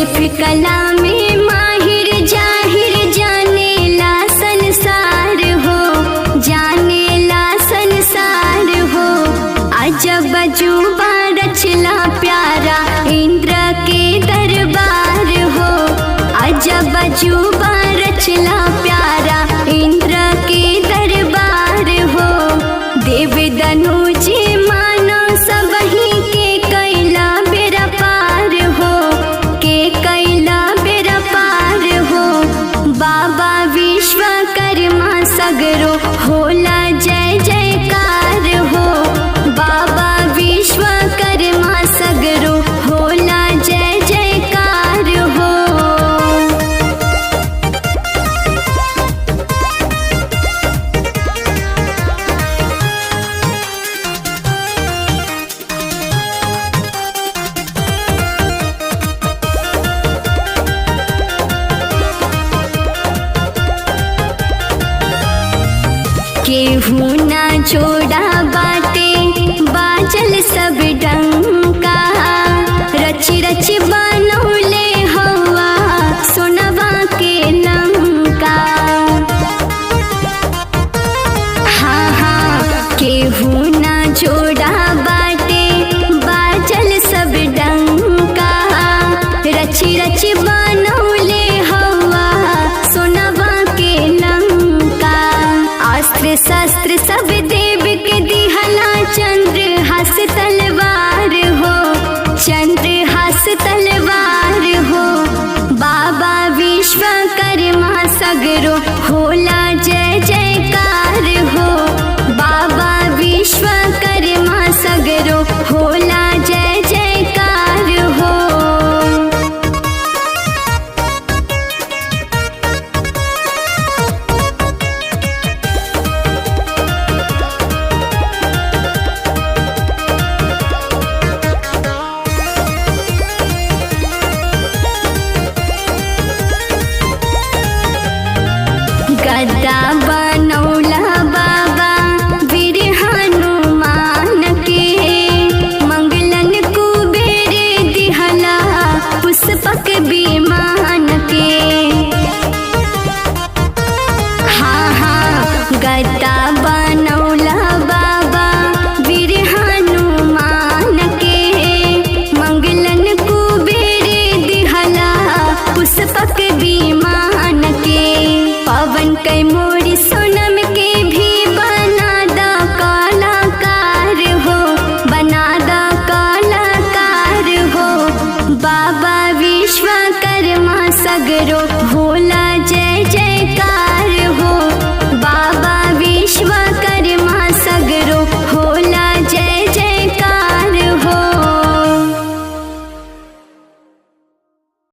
शिल्प कला में माहिर जाहिर जानेला संसार हो, जानेला संसार हो। अजब अजूबा रचला प्यारा इंद्र के दरबार हो, अजब अजूबा रचला प्यारा इंद्र के दरबार हो। देव दनुज मानो सबही के कैला बेरा पार हो, के कैला बेरा पार हो। बाबा विश्वकर्मा सगरो होला जय जयकार हो, बाबा विश्वकर्मा सगरो होला जय जयकार हो। केहू ना छोड़ा बाटे बाजल सब डंका, रची रची बनौले हवा सोनवा के लंका। हाँ हाँ केहू ना छोड़ा बाटे बाजल सब डंका, रची रची बनौले हवा सोनवा के लंका। अस्त्र शस्त्र सब देव के दिहला चंद्र हास तलवार हो, चंद्र हास तलवार हो। बाबा विश्वकर्मा सगरो होला